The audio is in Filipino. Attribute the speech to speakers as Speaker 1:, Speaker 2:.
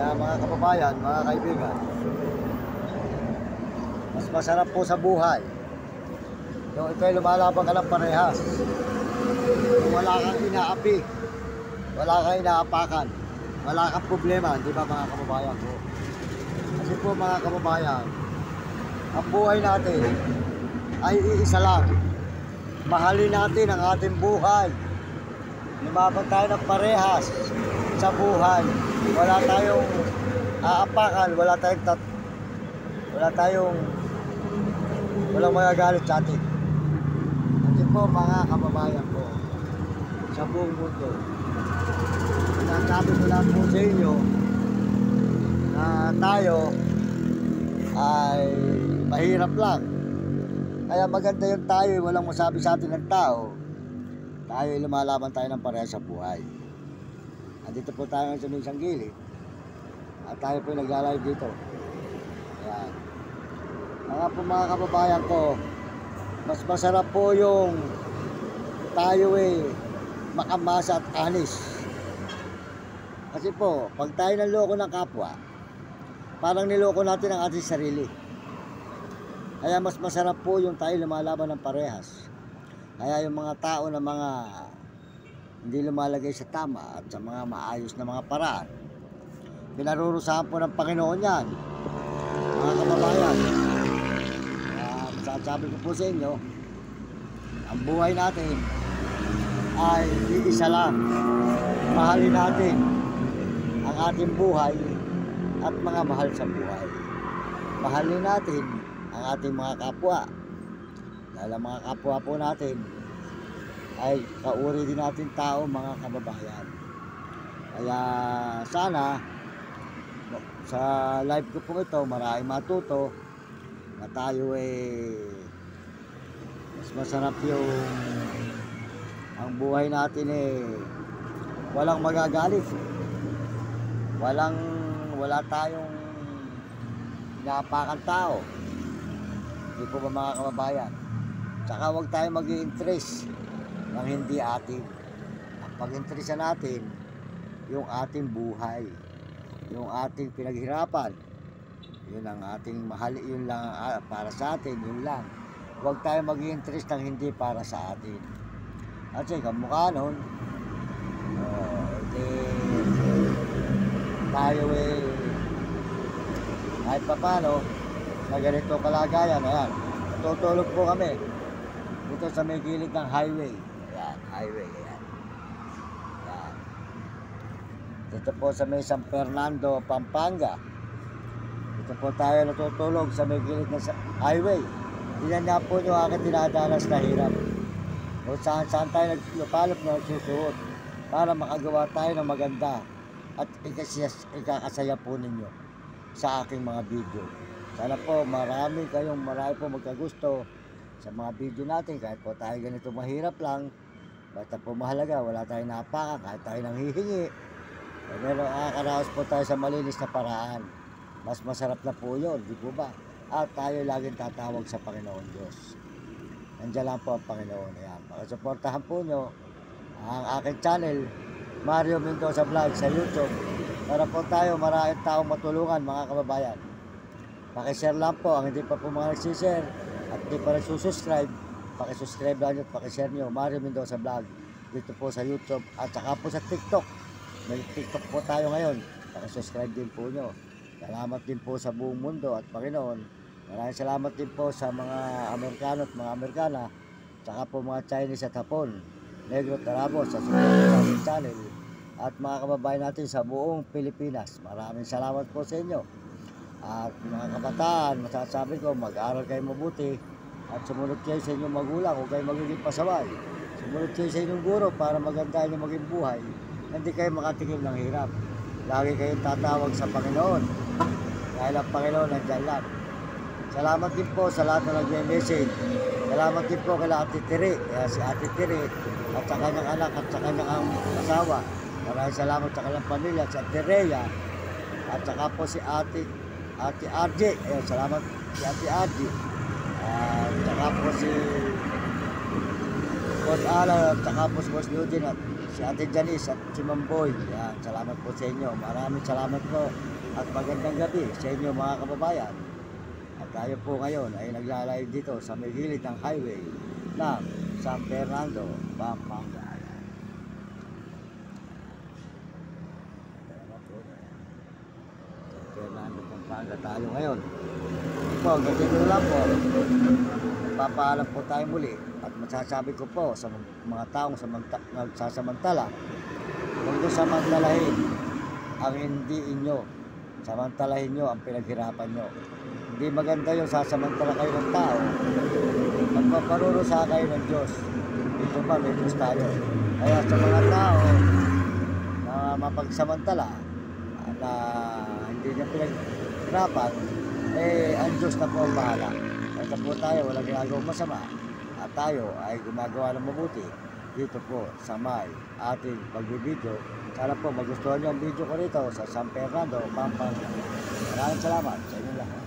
Speaker 1: Kaya mga kababayan, mga kaibigan, mas masarap po sa buhay yung ikaw'y lumalaban ka ng parehas, yung wala kang inaapi, wala kang inaapakan, wala kang problema, di ba mga kababayan ko? Kasi po mga kababayan, ang buhay natin ay iisa lang. Mahalin natin ang ating buhay. Lumaban tayo ng parehas sa buhay. Wala tayong aapakan, walang magagalit sa atin. Kasi po mga kababayan ko, sa buong mundo, sinasabi ko lang po sa inyo na tayo ay mahirap lang. Kaya maganda yung tayo, walang masabi sa atin ng tao. Tayo ay lumalaban tayo ng parehas sa buhay. Andito po tayo sa isang gilid at tayo po nagla-live dito. Ayan. Mga kababayan ko, mas masarap po yung tayo makamasa at anis. Kasi po, pag tayo naloko ng kapwa, parang niloko natin ang ating sarili. Kaya mas masarap po yung tayo lumalaban ng parehas. Kaya yung mga tao na mga hindi lumalagay sa tama at sa mga maayos na mga paraan, pinarurusahan po ng Panginoon yan, mga kababayan. Sasabi ko po sa inyo, ang buhay natin ay iisa lang. Mahalin natin ang ating buhay at mga mahal sa buhay. Mahalin natin ang ating mga kapwa. Dahil ang mga kapwa po natin ay kauri din natin tao, mga kababayan. Kaya sana sa live ko po ito, maraming matuto na tayo mas masarap yung ang buhay natin walang magagalit. Wala tayong inaapakan tao. Hindi po ba mga kababayan? Tsaka huwag tayo mag-i-interest ng hindi atin. Ang pag-interest natin, yung ating buhay, yung ating pinaghirapan, yun ang ating mahal, yun lang para sa atin, yun lang. Huwag tayo mag-i-interest ng hindi para sa atin. Kasi kamukha nun, tayo kahit pa paano, na ganito kalagayan, ayan, tutulog po kami dito sa may gilid ng highway. Ayan, highway, ayan. Ayan. Dito po sa may San Fernando, Pampanga. Dito po tayo natutulog sa may gilid ng highway. Tingnan niya po nyo aking dinadanas na hirap. O saan tayo nagpalop na nagsusuot para makagawa tayo ng maganda at ikakasaya po ninyo sa aking mga video. Sana po marami po magkagusto sa mga video natin, kahit po tayo ganito mahirap lang, basta po mahalaga, wala tayong napakan, kahit tayo nang hihingi, pero nakakaraos po tayo sa malinis na paraan. Mas masarap na po yun, di po ba? At tayo laging tatawag sa Panginoon Diyos. Nandiyan lang po ang Panginoon. Ayan, pakisuportahan po nyo ang aking channel, Mario Mendoza Vlog sa YouTube, para po tayo maraming taong matulungan, mga kababayan. Pakishare lang po, ang hindi pa po mga nagsishare at hindi pa nagsusubscribe, pakisubscribe lang nyo at pakishare nyo, Mario Mendoza Vlog, dito po sa YouTube at saka po sa TikTok. May TikTok po tayo ngayon, pakisubscribe din po nyo. Salamat din po sa buong mundo at Panginoon. Maraming salamat din po sa mga Amerikano at mga Amerikana, saka po mga Chinese at Hapon, Negro at Arabo sa susunod channel, at mga kababayan natin sa buong Pilipinas. Maraming salamat po sa inyo. At mga kabataan, masasabi ko, mag-aral kayo mabuti at sumunod kayo sa inyong magulang, huwag kayo magiging pasaway. Sumunod kayo sa inyong guro para maganda inyong maging buhay, hindi kayo makatikim ng hirap. Lagi kayong tatawag sa Panginoon dahil ang Panginoon nandiyan lang. Salamat din po sa lahat na nag-message. Salamat din po kay Ate Tiri, si Ate Tiri at sa kanyang anak at sa kanyang asawa. Maraming salamat sa kanyang pamilya, si Ate Rhea at saka po si Ate RJ. Salamat si Ate RJ. At saka po si Boss Alan at saka po si Boss Eugene at si Ate Janice at si Mamboy. Yan, salamat po sa inyo. Maraming salamat po. At magandang gabi sa inyo mga kababayan. At tayo po ngayon ay naglalayo dito sa may gilid ng highway ng San Fernando, Pampanga. San Fernando, Pampanga tayo ngayon. Ito, ganito lang po. Papaalam po tayo muli. At masasabi ko po sa mga taong nagsasamantala, huwag nyo samantalahin ang hindi inyo. Samantalahin nyo ang pinaghirapan nyo. Hindi maganda yung sasamantala kayo ng tao. Magpaparurusa kayo ng Diyos. Dito pa, may Diyos tayo. Kaya sa mga tao na mapagsamantala, na hindi niya pinaghirapan, ang Diyos na po ang bahala. Kaya po tayo, walang ginagawang masama. At tayo ay gumagawa ng mabuti dito po sa may ating pagbibideo. Sana po magustuhan nyo ang video ko rito sa San Fernando, Pampanga. Maraming salamat sa inyo lahat.